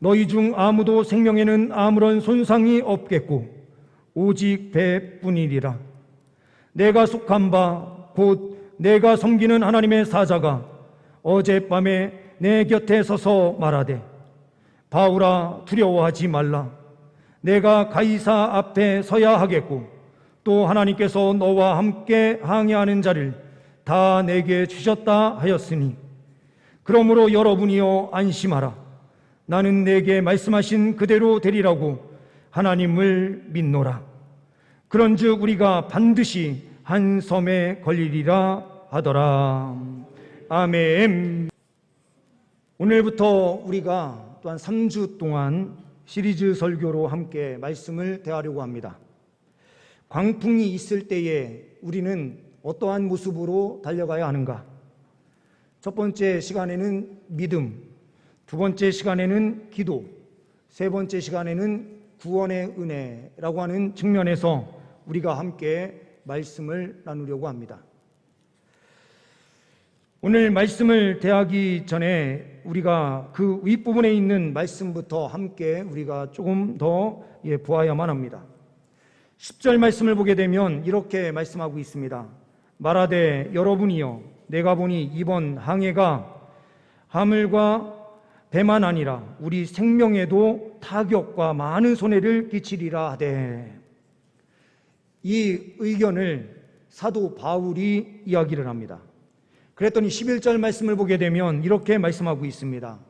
너희 중 아무도 생명에는 아무런 손상이 없겠고 오직 배뿐이리라. 내가 속한 바 곧 내가 섬기는 하나님의 사자가 어젯밤에 내 곁에 서서 말하되 바울아 두려워하지 말라. 내가 가이사 앞에 서야 하겠고 또 하나님께서 너와 함께 항해하는 자를 다 내게 주셨다 하였으니 그러므로 여러분이여 안심하라. 나는 내게 말씀하신 그대로 되리라고 하나님을 믿노라. 그런즉 우리가 반드시 한 섬에 걸리리라 하더라. 아멘. 오늘부터 우리가 또한 3주 동안 시리즈 설교로 함께 말씀을 대하려고 합니다. 광풍이 있을 때에 우리는 어떠한 모습으로 달려가야 하는가? 첫 번째 시간에는 믿음, 두 번째 시간에는 기도, 세 번째 시간에는 구원의 은혜라고 하는 측면에서 우리가 함께 말씀을 나누려고 합니다. 오늘 말씀을 대하기 전에 우리가 그 윗부분에 있는 말씀부터 함께 우리가 조금 더 보아야만 합니다. 10절 말씀을 보게 되면 이렇게 말씀하고 있습니다. 말하되 여러분이여 내가 보니 이번 항해가 하물과 배만 아니라 우리 생명에도 타격과 많은 손해를 끼치리라 하되. 이 의견을 사도 바울이 이야기를 합니다. 그랬더니 11절 말씀을 보게 되면 이렇게 말씀하고 있습니다.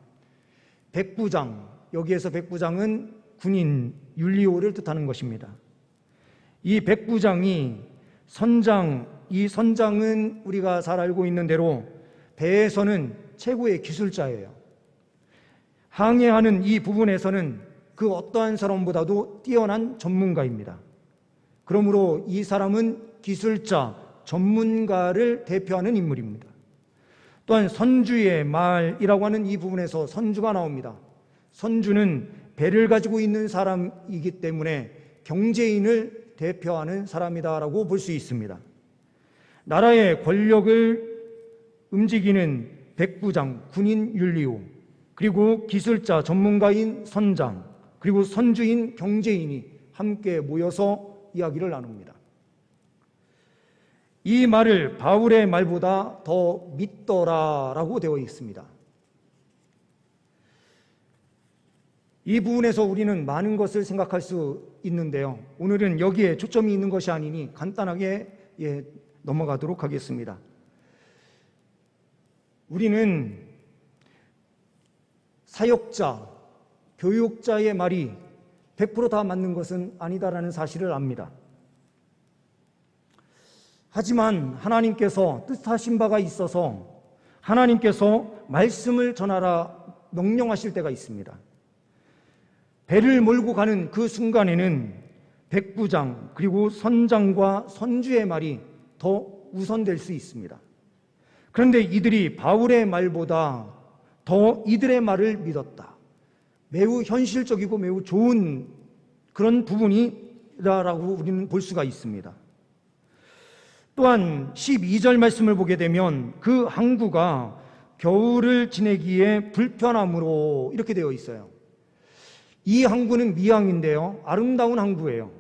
백부장, 여기에서 백부장은 군인 율리오를 뜻하는 것입니다. 이 백부장이 선장, 이 선장은 우리가 잘 알고 있는 대로 배에서는 최고의 기술자예요. 항해하는 이 부분에서는 그 어떠한 사람보다도 뛰어난 전문가입니다. 그러므로 이 사람은 기술자, 전문가를 대표하는 인물입니다. 또한 선주의 말이라고 하는 이 부분에서 선주가 나옵니다. 선주는 배를 가지고 있는 사람이기 때문에 경제인을 대표하는 사람이다라고 볼 수 있습니다. 나라의 권력을 움직이는 백부장, 군인 율리오, 그리고 기술자, 전문가인 선장, 그리고 선주인 경제인이 함께 모여서 이야기를 나눕니다. 이 말을 바울의 말보다 더 믿더라라고 되어 있습니다. 이 부분에서 우리는 많은 것을 생각할 수 있는데요. 오늘은 여기에 초점이 있는 것이 아니니 간단하게 넘어가도록 하겠습니다. 우리는 사역자, 교육자의 말이 100% 다 맞는 것은 아니다라는 사실을 압니다. 하지만 하나님께서 뜻하신 바가 있어서 하나님께서 말씀을 전하라 명령하실 때가 있습니다. 배를 몰고 가는 그 순간에는 백부장 그리고 선장과 선주의 말이 더 우선될 수 있습니다. 그런데 이들이 바울의 말보다 더 이들의 말을 믿었다. 매우 현실적이고 매우 좋은 그런 부분이라고 우리는 볼 수가 있습니다. 또한 12절 말씀을 보게 되면 그 항구가 겨울을 지내기에 불편함으로 이렇게 되어 있어요. 이 항구는 미항인데요, 아름다운 항구예요.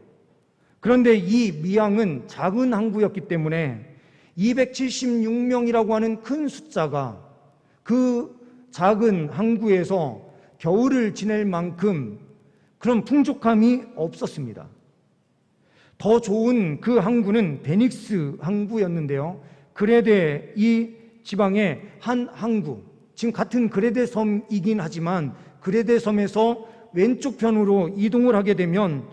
그런데 이 미항은 작은 항구였기 때문에 276명이라고 하는 큰 숫자가 그 작은 항구에서 겨울을 지낼 만큼 그런 풍족함이 없었습니다. 더 좋은 그 항구는 베닉스 항구였는데요, 그레데 이 지방의 한 항구, 지금 같은 그레데 섬이긴 하지만 그레데 섬에서 왼쪽 편으로 이동을 하게 되면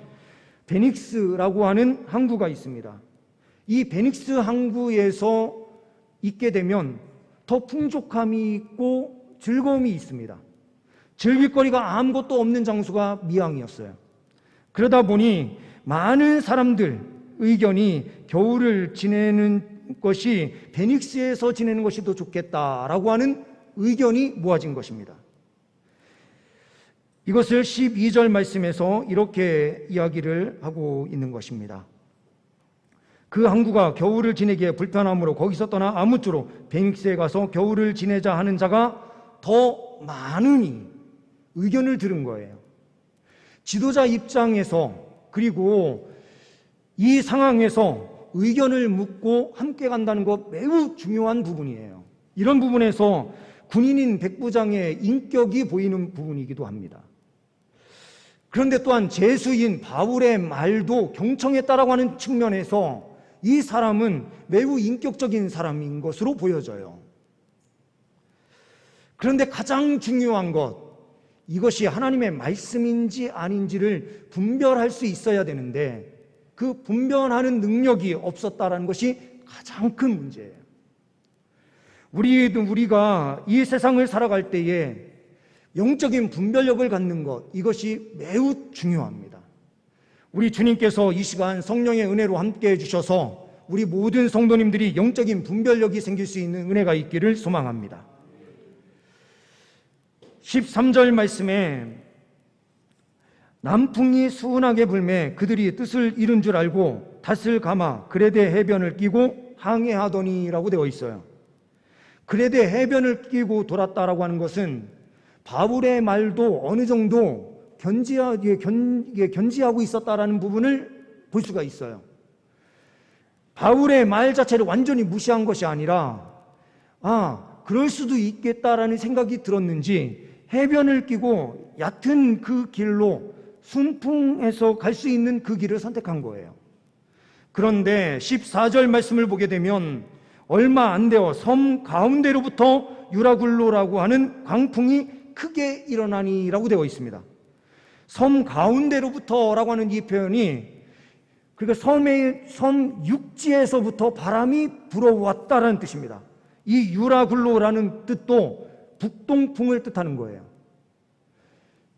베닉스라고 하는 항구가 있습니다. 이 베닉스 항구에서 있게 되면 더 풍족함이 있고 즐거움이 있습니다. 즐길 거리가 아무것도 없는 장소가 미항이었어요. 그러다 보니 많은 사람들 의견이 겨울을 지내는 것이 베닉스에서 지내는 것이 더 좋겠다라고 하는 의견이 모아진 것입니다. 이것을 12절 말씀에서 이렇게 이야기를 하고 있는 것입니다. 그 항구가 겨울을 지내기에 불편함으로 거기서 떠나 아무쪼록 베닉스에 가서 겨울을 지내자 하는 자가 더 많으니 의견을 들은 거예요. 지도자 입장에서, 그리고 이 상황에서 의견을 묻고 함께 간다는 것 매우 중요한 부분이에요. 이런 부분에서 군인인 백부장의 인격이 보이는 부분이기도 합니다. 그런데 또한 제수인 바울의 말도 경청했다라고 하는 측면에서 이 사람은 매우 인격적인 사람인 것으로 보여져요. 그런데 가장 중요한 것, 이것이 하나님의 말씀인지 아닌지를 분별할 수 있어야 되는데 그 분별하는 능력이 없었다라는 것이 가장 큰 문제예요. 우리가 이 세상을 살아갈 때에 영적인 분별력을 갖는 것, 이것이 매우 중요합니다. 우리 주님께서 이 시간 성령의 은혜로 함께해 주셔서 우리 모든 성도님들이 영적인 분별력이 생길 수 있는 은혜가 있기를 소망합니다. 13절 말씀에 남풍이 수은하게 불매 그들이 뜻을 잃은 줄 알고 닷을 감아 그레데 해변을 끼고 항해하더니라고 되어 있어요. 그레데 해변을 끼고 돌았다라고 하는 것은 바울의 말도 어느 정도 견지하고 있었다라는 부분을 볼 수가 있어요. 바울의 말 자체를 완전히 무시한 것이 아니라 그럴 수도 있겠다라는 생각이 들었는지 해변을 끼고 얕은 그 길로 순풍에서 갈 수 있는 그 길을 선택한 거예요. 그런데 14절 말씀을 보게 되면 얼마 안 되어 섬 가운데로부터 유라굴로라고 하는 광풍이 크게 일어나니라고 되어 있습니다. 섬 가운데로부터라고 하는 이 표현이, 그러니까 섬 육지에서부터 바람이 불어왔다라는 뜻입니다. 이 유라굴로라는 뜻도 북동풍을 뜻하는 거예요.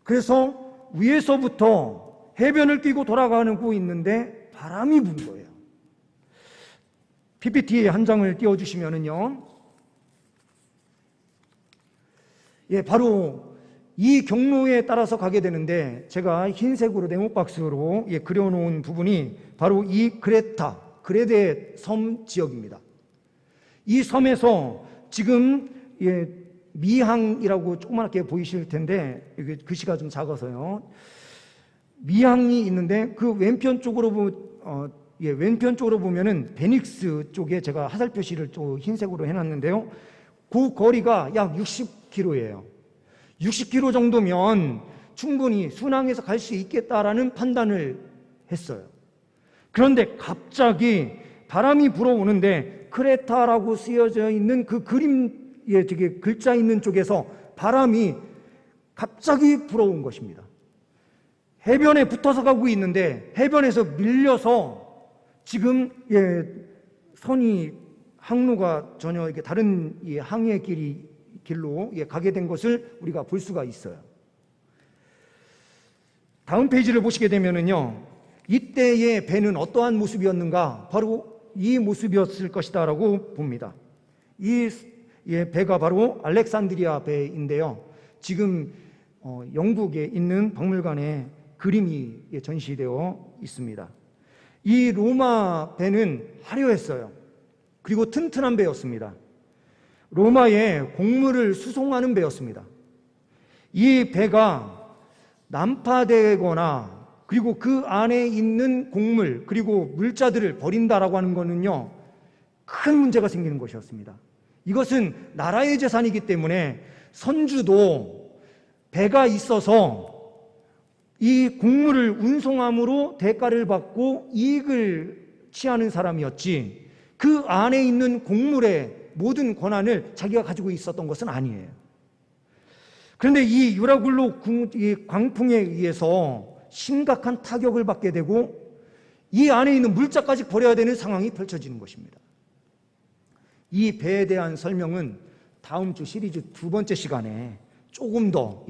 그래서 위에서부터 해변을 끼고 돌아가고 있는데 바람이 분 거예요. PPT 한 장을 띄워주시면은요, 바로 이 경로에 따라서 가게 되는데 제가 흰색으로 네모박스로 그려놓은 부분이 바로 이 그레데 섬 지역입니다. 이 섬에서 지금 미항이라고 조그맣게 보이실 텐데 이게 글씨가 좀 작아서요. 미항이 있는데 그 왼편 쪽으로 보면은 베닉스 쪽에 제가 화살 표시를 또 흰색으로 해놨는데요. 그 거리가 약 60km예요. 60km 정도면 충분히 순항해서 갈 수 있겠다라는 판단을 했어요. 그런데 갑자기 바람이 불어오는데 크레타라고 쓰여져 있는 그 되게 글자 있는 쪽에서 바람이 갑자기 불어온 것입니다. 해변에 붙어서 가고 있는데 해변에서 밀려서 지금 항로가 전혀 다른 항해 길로 가게 된 것을 우리가 볼 수가 있어요. 다음 페이지를 보시게 되면은요, 이때의 배는 어떠한 모습이었는가? 바로 이 모습이었을 것이다라고 봅니다. 이 배가 바로 알렉산드리아 배인데요. 지금 영국에 있는 박물관에 그림이 전시되어 있습니다. 이 로마 배는 화려했어요. 그리고 튼튼한 배였습니다. 로마에 곡물을 수송하는 배였습니다. 이 배가 난파되거나 그리고 그 안에 있는 곡물 그리고 물자들을 버린다라고 하는 것은요, 큰 문제가 생기는 것이었습니다. 이것은 나라의 재산이기 때문에 선주도 배가 있어서 이 곡물을 운송함으로 대가를 받고 이익을 취하는 사람이었지, 그 안에 있는 곡물의 모든 권한을 자기가 가지고 있었던 것은 아니에요. 그런데 이 유라굴로 광풍에 의해서 심각한 타격을 받게 되고 이 안에 있는 물자까지 버려야 되는 상황이 펼쳐지는 것입니다. 이 배에 대한 설명은 다음 주 시리즈 2번째 시간에 조금 더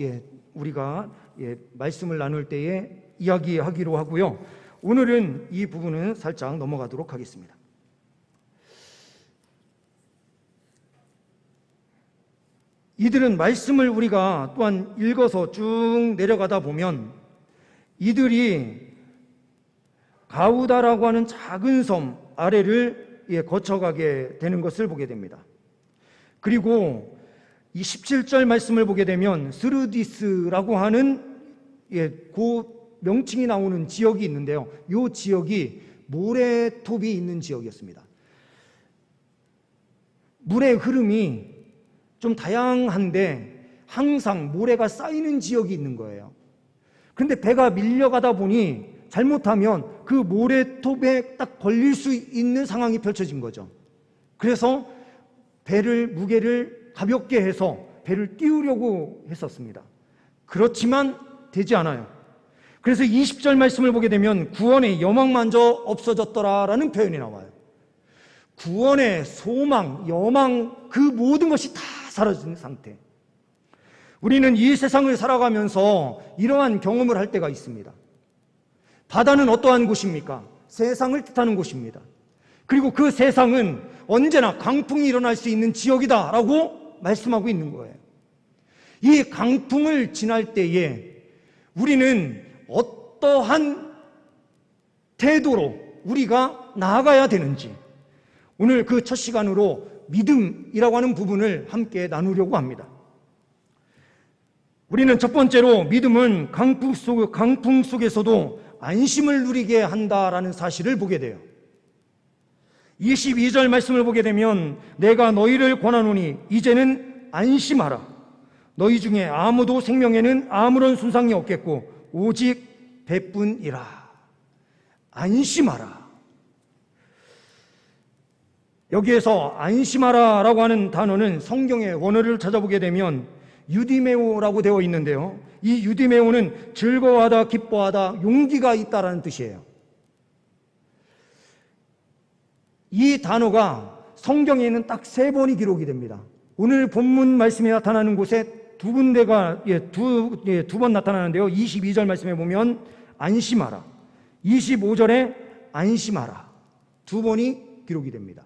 우리가 말씀을 나눌 때에 이야기하기로 하고요. 오늘은 이 부분은 살짝 넘어가도록 하겠습니다. 이들은 말씀을 우리가 또한 읽어서 쭉 내려가다 보면 이들이 가우다라고 하는 작은 섬 아래를 거쳐가게 되는 것을 보게 됩니다. 그리고 이 17절 말씀을 보게 되면 스르디스라고 하는 그 명칭이 나오는 지역이 있는데요. 이 지역이 모래톱이 있는 지역이었습니다. 물의 흐름이 좀 다양한데 항상 모래가 쌓이는 지역이 있는 거예요. 그런데 배가 밀려가다 보니 잘못하면 그 모래톱에 딱 걸릴 수 있는 상황이 펼쳐진 거죠. 그래서 무게를 가볍게 해서 배를 띄우려고 했었습니다. 그렇지만 되지 않아요. 그래서 20절 말씀을 보게 되면 구원의 여망마저 없어졌더라라는 표현이 나와요. 구원의 소망, 여망, 그 모든 것이 다 사라진 상태. 우리는 이 세상을 살아가면서 이러한 경험을 할 때가 있습니다. 바다는 어떠한 곳입니까? 세상을 뜻하는 곳입니다. 그리고 그 세상은 언제나 강풍이 일어날 수 있는 지역이다라고 말씀하고 있는 거예요. 이 강풍을 지날 때에 우리는 어떠한 태도로 우리가 나아가야 되는지, 오늘 그 첫 시간으로 믿음이라고 하는 부분을 함께 나누려고 합니다. 우리는 첫 번째로 믿음은 강풍 속에서도 안심을 누리게 한다라는 사실을 보게 돼요. 22절 말씀을 보게 되면 내가 너희를 권하노니 이제는 안심하라. 너희 중에 아무도 생명에는 아무런 손상이 없겠고 오직 배뿐이라. 안심하라. 여기에서 안심하라라고 하는 단어는 성경의 원어를 찾아보게 되면 유디메오라고 되어 있는데요. 이 유디메오는 즐거워하다, 기뻐하다, 용기가 있다라는 뜻이에요. 이 단어가 성경에는 딱 3번이 기록이 됩니다. 오늘 본문 말씀에 나타나는 곳에 두 번 나타나는데요. 22절 말씀에 보면 안심하라, 25절에 안심하라, 2번이 기록이 됩니다.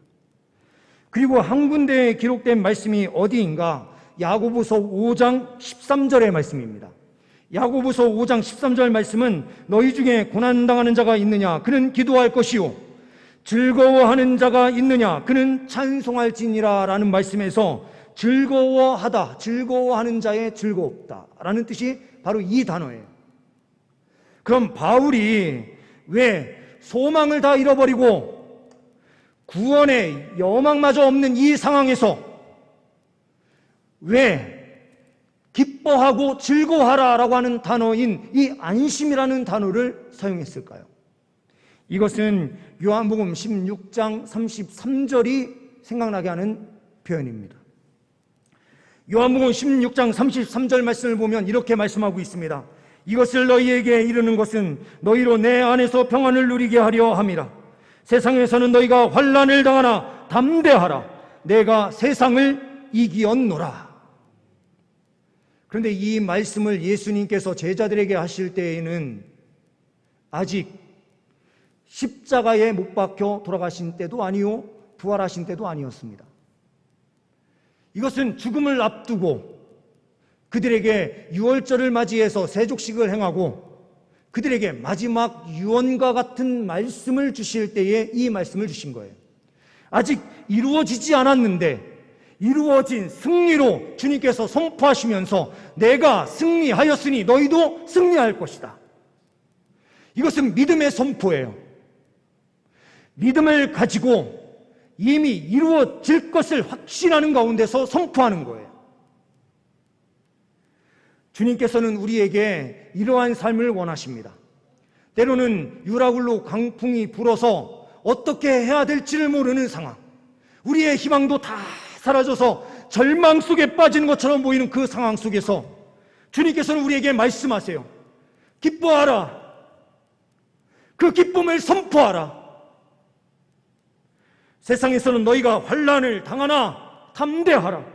그리고 한 군데에 기록된 말씀이 어디인가? 야고보서 5장 13절의 말씀입니다. 야고보서 5장 13절 말씀은 너희 중에 고난당하는 자가 있느냐? 그는 기도할 것이요. 즐거워하는 자가 있느냐? 그는 찬송할지니라 라는 말씀에서 즐거워하는 자의 즐겁다 라는 뜻이 바로 이 단어예요. 그럼 바울이 왜 소망을 다 잃어버리고 구원의 여망마저 없는 이 상황에서 왜 기뻐하고 즐거워하라라고 하는 단어인 이 안심이라는 단어를 사용했을까요? 이것은 요한복음 16장 33절이 생각나게 하는 표현입니다. 요한복음 16장 33절 말씀을 보면 이렇게 말씀하고 있습니다. 이것을 너희에게 이르는 것은 너희로 내 안에서 평안을 누리게 하려 함이라. 세상에서는 너희가 환난을 당하나 담대하라. 내가 세상을 이기었노라. 그런데 이 말씀을 예수님께서 제자들에게 하실 때에는 아직 십자가에 못 박혀 돌아가신 때도 아니요, 부활하신 때도 아니었습니다. 이것은 죽음을 앞두고 그들에게 유월절을 맞이해서 세족식을 행하고 그들에게 마지막 유언과 같은 말씀을 주실 때에 이 말씀을 주신 거예요. 아직 이루어지지 않았는데 이루어진 승리로 주님께서 선포하시면서 내가 승리하였으니 너희도 승리할 것이다. 이것은 믿음의 선포예요. 믿음을 가지고 이미 이루어질 것을 확신하는 가운데서 선포하는 거예요. 주님께서는 우리에게 이러한 삶을 원하십니다. 때로는 유라굴로 강풍이 불어서 어떻게 해야 될지를 모르는 상황, 우리의 희망도 다 사라져서 절망 속에 빠지는 것처럼 보이는 그 상황 속에서 주님께서는 우리에게 말씀하세요. 기뻐하라. 그 기쁨을 선포하라. 세상에서는 너희가 환난을 당하나 담대하라.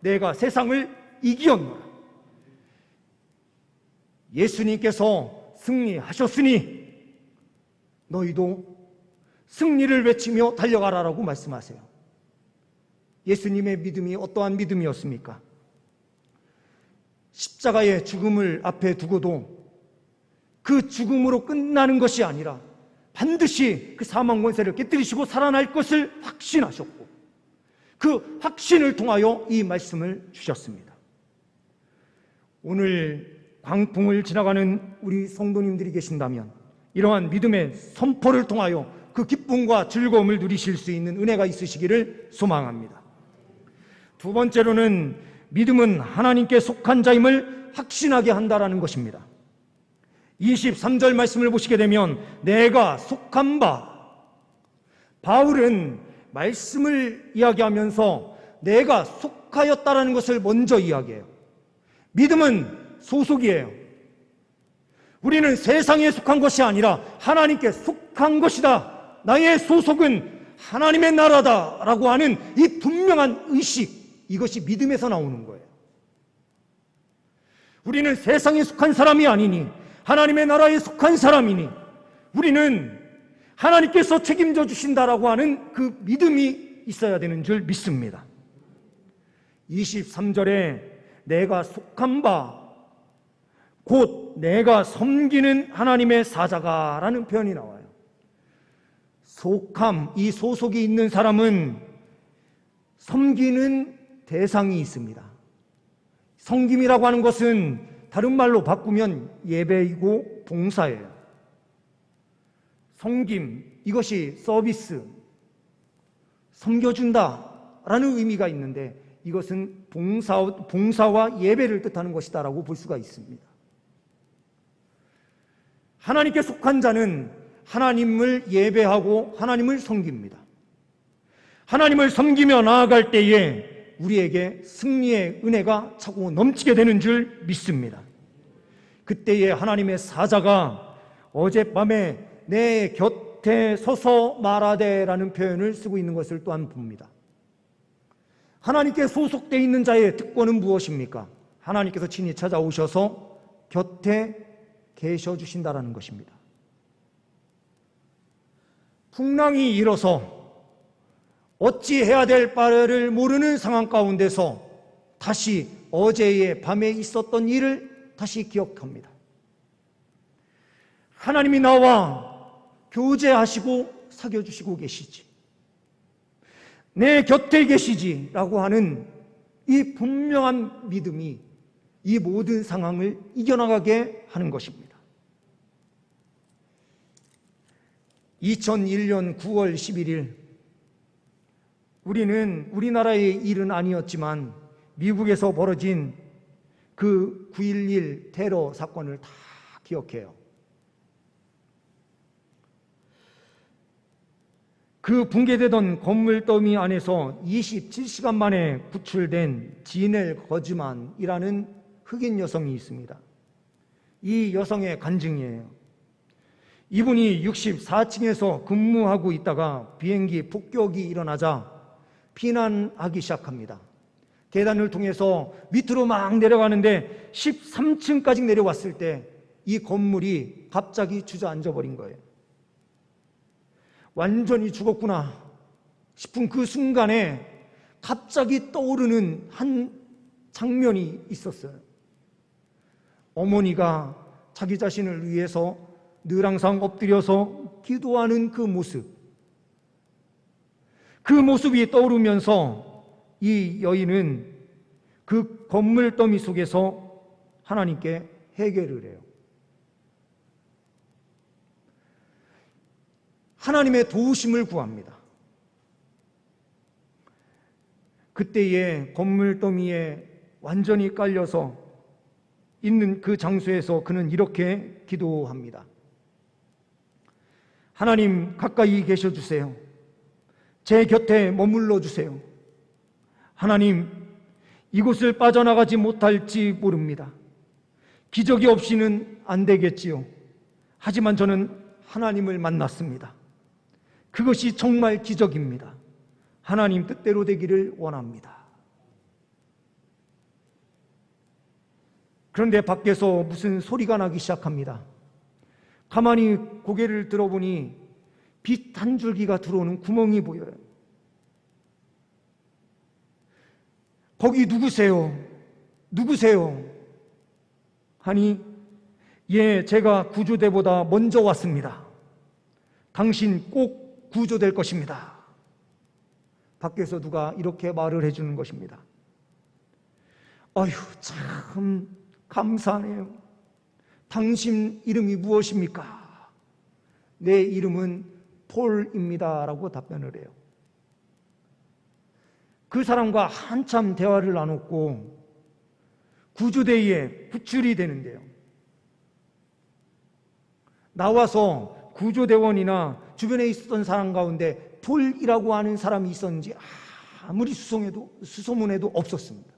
내가 세상을 이기었노라. 예수님께서 승리하셨으니 너희도 승리를 외치며 달려가라라고 말씀하세요. 예수님의 믿음이 어떠한 믿음이었습니까? 십자가의 죽음을 앞에 두고도 그 죽음으로 끝나는 것이 아니라 반드시 그 사망 권세를 깨뜨리시고 살아날 것을 확신하셨고, 그 확신을 통하여 이 말씀을 주셨습니다. 오늘 광풍을 지나가는 우리 성도님들이 계신다면 이러한 믿음의 선포를 통하여 그 기쁨과 즐거움을 누리실 수 있는 은혜가 있으시기를 소망합니다. 두 번째로는 믿음은 하나님께 속한 자임을 확신하게 한다라는 것입니다. 23절 말씀을 보시게 되면 내가 속한 바, 바울은 말씀을 이야기하면서 내가 속하였다라는 것을 먼저 이야기해요. 믿음은 소속이에요. 우리는 세상에 속한 것이 아니라 하나님께 속한 것이다. 나의 소속은 하나님의 나라다라고 하는 이 분명한 의식, 이것이 믿음에서 나오는 거예요. 우리는 세상에 속한 사람이 아니니 하나님의 나라에 속한 사람이니 우리는 하나님께서 책임져 주신다라고 하는 그 믿음이 있어야 되는 줄 믿습니다. 23절에 내가 속한 바 곧 내가 섬기는 하나님의 사자가 라는 표현이 나와요. 속함, 이 소속이 있는 사람은 섬기는 대상이 있습니다. 섬김이라고 하는 것은 다른 말로 바꾸면 예배이고 봉사예요. 섬김, 이것이 서비스, 섬겨준다라는 의미가 있는데 이것은 봉사와 예배를 뜻하는 것이다라고 볼 수가 있습니다. 하나님께 속한 자는 하나님을 예배하고 하나님을 섬깁니다. 하나님을 섬기며 나아갈 때에 우리에게 승리의 은혜가 차고 넘치게 되는 줄 믿습니다. 그때에 하나님의 사자가 어젯밤에 내 곁에 서서 말하되라는 표현을 쓰고 있는 것을 또한 봅니다. 하나님께 소속되어 있는 자의 특권은 무엇입니까? 하나님께서 친히 찾아오셔서 곁에 계셔 주신다라는 것입니다. 풍랑이 일어서 어찌해야 될 바를 모르는 상황 가운데서 다시 어제의 밤에 있었던 일을 다시 기억합니다. 하나님이 나와 교제하시고 사귀어주시고 계시지, 내 곁에 계시지 라고 하는 이 분명한 믿음이 이 모든 상황을 이겨나가게 하는 것입니다. 2001년 9월 11일 우리는 우리나라의 일은 아니었지만 미국에서 벌어진 그 9.11 테러 사건을 다 기억해요. 그 붕괴되던 건물 더미 안에서 27시간 만에 구출된 지넬 거즈만이라는 흑인 여성이 있습니다. 이 여성의 간증이에요. 이분이 64층에서 근무하고 있다가 비행기 폭격이 일어나자 피난하기 시작합니다. 계단을 통해서 밑으로 막 내려가는데 13층까지 내려왔을 때 이 건물이 갑자기 주저앉아 버린 거예요. 완전히 죽었구나 싶은 그 순간에 갑자기 떠오르는 한 장면이 있었어요. 어머니가 자기 자신을 위해서 늘 항상 엎드려서 기도하는 그 모습이 떠오르면서 이 여인은 그 건물 더미 속에서 하나님께 회개를 해요. 하나님의 도우심을 구합니다. 그때에 건물 더미에 완전히 깔려서 있는 그 장소에서 그는 이렇게 기도합니다. 하나님, 가까이 계셔 주세요. 제 곁에 머물러 주세요. 하나님, 이곳을 빠져나가지 못할지 모릅니다. 기적이 없이는 안 되겠지요. 하지만 저는 하나님을 만났습니다. 그것이 정말 기적입니다. 하나님 뜻대로 되기를 원합니다. 그런데 밖에서 무슨 소리가 나기 시작합니다. 가만히 고개를 들어보니 빛 한 줄기가 들어오는 구멍이 보여요. 거기 누구세요? 누구세요? 하니 예, 제가 구조대보다 먼저 왔습니다. 당신 꼭 구조될 것입니다. 밖에서 누가 이렇게 말을 해주는 것입니다. 아휴, 참 감사하네요. 당신 이름이 무엇입니까? 내 이름은 폴입니다 라고 답변을 해요. 그 사람과 한참 대화를 나눴고 구조대에 구출이 되는데요. 나와서 구조대원이나 주변에 있었던 사람 가운데 폴이라고 하는 사람이 있었는지 아무리 수소문해도 없었습니다.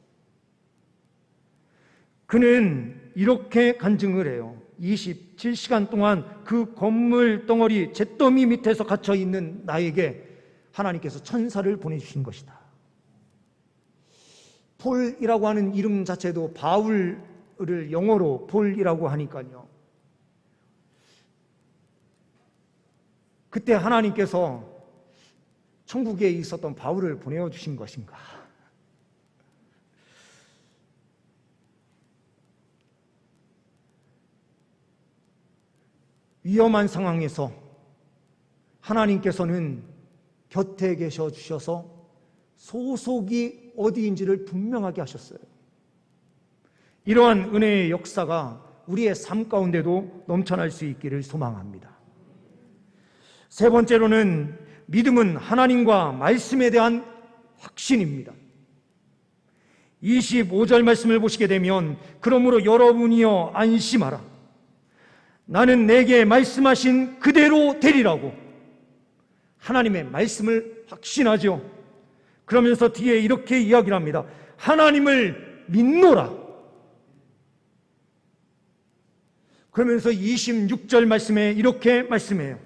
그는 이렇게 간증을 해요. 27시간 동안 그 건물 덩어리 잿더미 밑에서 갇혀 있는 나에게 하나님께서 천사를 보내주신 것이다. 폴이라고 하는 이름 자체도 바울을 영어로 폴이라고 하니까요. 그때 하나님께서 천국에 있었던 바울을 보내주신 것인가? 위험한 상황에서 하나님께서는 곁에 계셔 주셔서 소속이 어디인지를 분명하게 하셨어요. 이러한 은혜의 역사가 우리의 삶 가운데도 넘쳐날 수 있기를 소망합니다. 세 번째로는 믿음은 하나님과 말씀에 대한 확신입니다. 25절 말씀을 보시게 되면 그러므로 여러분이여 안심하라. 나는 내게 말씀하신 그대로 되리라고 하나님의 말씀을 확신하죠. 그러면서 뒤에 이렇게 이야기를 합니다. 하나님을 믿노라. 그러면서 26절 말씀에 이렇게 말씀해요.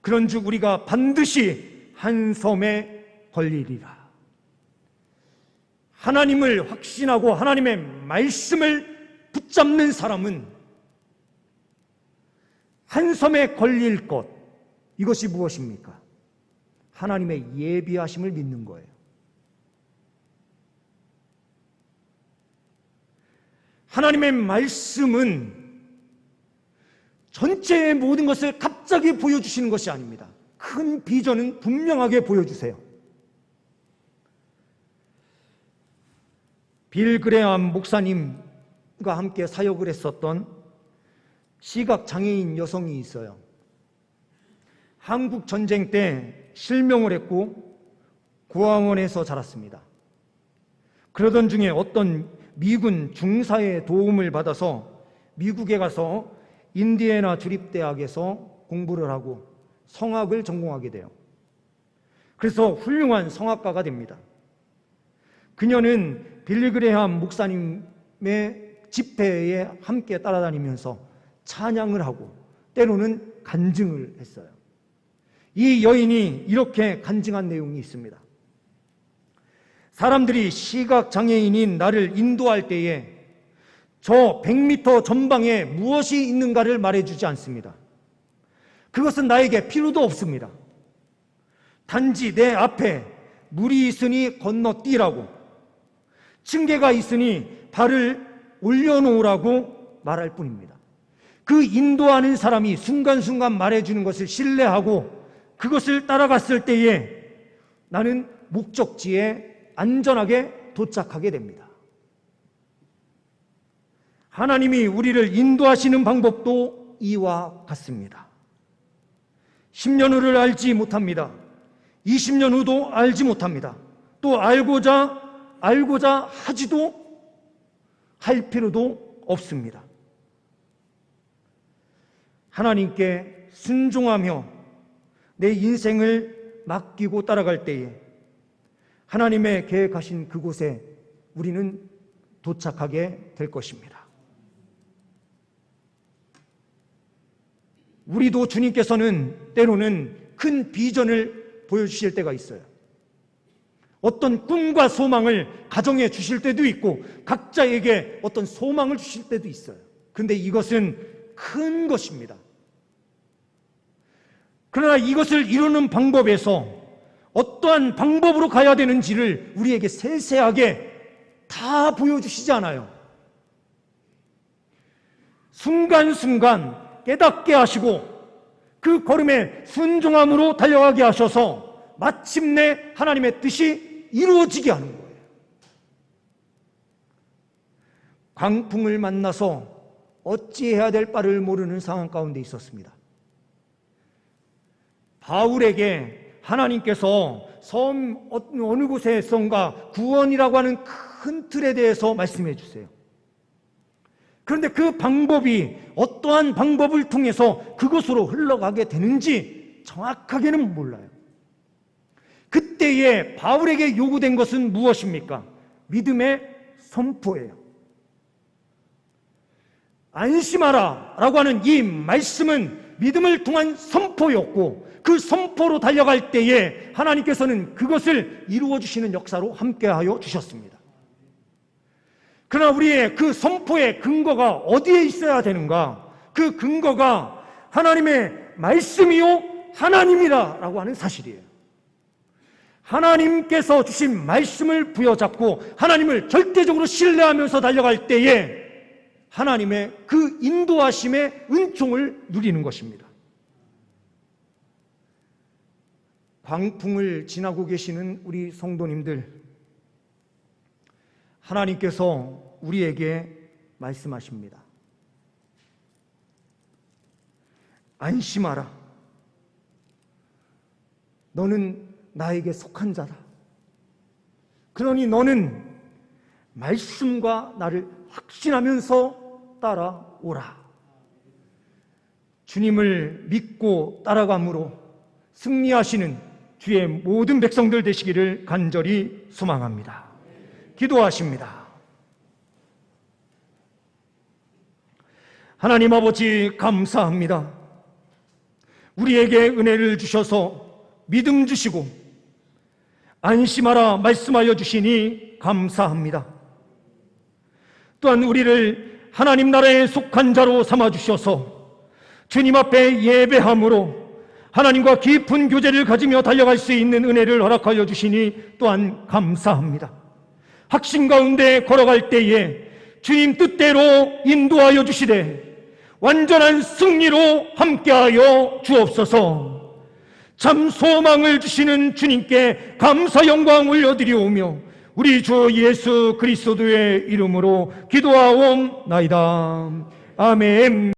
그런즉 우리가 반드시 한 섬에 걸리리라. 하나님을 확신하고 하나님의 말씀을 붙잡는 사람은 한 섬에 걸릴 것, 이것이 무엇입니까? 하나님의 예비하심을 믿는 거예요. 하나님의 말씀은 전체의 모든 것을 갑자기 보여주시는 것이 아닙니다. 큰 비전은 분명하게 보여주세요. 빌 그레엄 목사님과 함께 사역을 했었던 시각장애인 여성이 있어요. 한국 전쟁 때 실명을 했고 고아원에서 자랐습니다. 그러던 중에 어떤 미군 중사의 도움을 받아서 미국에 가서 인디애나 주립대학에서 공부를 하고 성악을 전공하게 돼요. 그래서 훌륭한 성악가가 됩니다. 그녀는 빌리 그레엄 목사님의 집회에 함께 따라다니면서 찬양을 하고 때로는 간증을 했어요. 이 여인이 이렇게 간증한 내용이 있습니다. 사람들이 시각장애인인 나를 인도할 때에 저 100m 전방에 무엇이 있는가를 말해주지 않습니다. 그것은 나에게 필요도 없습니다. 단지 내 앞에 물이 있으니 건너뛰라고, 층계가 있으니 발을 올려놓으라고 말할 뿐입니다. 그 인도하는 사람이 순간순간 말해주는 것을 신뢰하고 그것을 따라갔을 때에 나는 목적지에 안전하게 도착하게 됩니다. 하나님이 우리를 인도하시는 방법도 이와 같습니다. 10년 후를 알지 못합니다. 20년 후도 알지 못합니다. 또 알고자 하지도 할 필요도 없습니다. 하나님께 순종하며 내 인생을 맡기고 따라갈 때에 하나님의 계획하신 그곳에 우리는 도착하게 될 것입니다. 우리도 주님께서는 때로는 큰 비전을 보여주실 때가 있어요. 어떤 꿈과 소망을 가정에 주실 때도 있고 각자에게 어떤 소망을 주실 때도 있어요. 그런데 이것은 큰 것입니다. 그러나 이것을 이루는 방법에서 어떠한 방법으로 가야 되는지를 우리에게 세세하게 다 보여주시지 않아요. 순간순간 깨닫게 하시고 그 걸음에 순종함으로 달려가게 하셔서 마침내 하나님의 뜻이 이루어지게 하는 거예요. 광풍을 만나서 어찌해야 될 바를 모르는 상황 가운데 있었습니다. 바울에게 하나님께서 섬 어느 곳에 선가 구원이라고 하는 큰 틀에 대해서 말씀해 주세요. 그런데 그 방법이 어떠한 방법을 통해서 그곳으로 흘러가게 되는지 정확하게는 몰라요. 그때에 바울에게 요구된 것은 무엇입니까? 믿음의 선포예요. 안심하라 라고 하는 이 말씀은 믿음을 통한 선포였고, 그 선포로 달려갈 때에 하나님께서는 그것을 이루어 주시는 역사로 함께하여 주셨습니다. 그러나 우리의 그 선포의 근거가 어디에 있어야 되는가? 그 근거가 하나님의 말씀이요 하나님이라 라고 하는 사실이에요. 하나님께서 주신 말씀을 부여잡고 하나님을 절대적으로 신뢰하면서 달려갈 때에 하나님의 그 인도하심의 은총을 누리는 것입니다. 광풍을 지나고 계시는 우리 성도님들, 하나님께서 우리에게 말씀하십니다. 안심하라. 너는 나에게 속한 자다. 그러니 너는 말씀과 나를 확신하면서 따라오라. 주님을 믿고 따라감으로 승리하시는 주의 모든 백성들 되시기를 간절히 소망합니다. 기도하십니다. 하나님 아버지, 감사합니다. 우리에게 은혜를 주셔서 믿음 주시고 안심하라 말씀하여 주시니 감사합니다. 또한 우리를 하나님 나라에 속한 자로 삼아 주셔서 주님 앞에 예배함으로 하나님과 깊은 교제를 가지며 달려갈 수 있는 은혜를 허락하여 주시니 또한 감사합니다. 확신 가운데 걸어갈 때에 주님 뜻대로 인도하여 주시되 완전한 승리로 함께하여 주옵소서. 참 소망을 주시는 주님께 감사 영광 올려드리오며 우리 주 예수 그리스도의 이름으로 기도하옵나이다. 아멘.